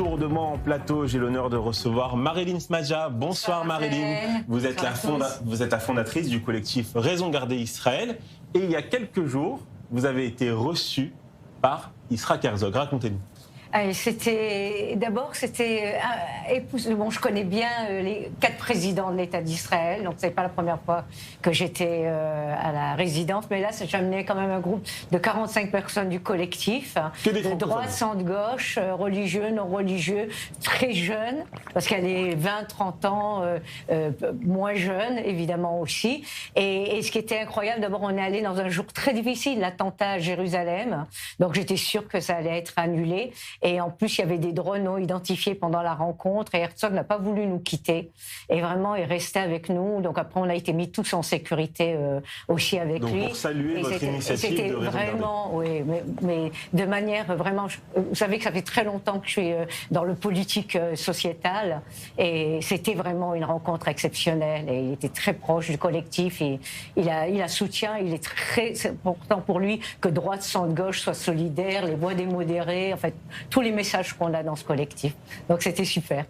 Autour de moi en plateau, j'ai l'honneur de recevoir Marilyn Smadja. Bonsoir Marilyn. Vous êtes la fondatrice du collectif Raison Garder Israël. Et il y a quelques jours, vous avez été reçue par Yitzhak Herzog. Racontez-nous. D'abord, bon, je connais bien les 4 présidents de l'État d'Israël, donc c'est pas la première fois que j'étais à la résidence, mais là, j'amenais quand même un groupe de 45 personnes du collectif, de droite, centre, gauche, religieux, non religieux, très jeunes, parce qu'elle est 20-30 ans, moins jeune, évidemment aussi. Et ce qui était incroyable, d'abord, on est allé dans un jour très difficile, l'attentat à Jérusalem, donc j'étais sûre que ça allait être annulé. Et en plus, il y avait des drones non identifiés pendant la rencontre. Et Herzog n'a pas voulu nous quitter. Et vraiment, il restait avec nous. Donc après, on a été mis tous en sécurité aussi avec lui. Donc pour saluer votre initiative de Raison vraiment, oui, mais de manière vraiment... Vous savez que ça fait très longtemps que je suis dans le politique sociétal. Et c'était vraiment une rencontre exceptionnelle. Et il était très proche du collectif. Et il a soutien. Il est très important pour lui que droite, centre, gauche soient solidaires, les voix des modérés. En fait, tous les messages qu'on a dans ce collectif. Donc c'était super.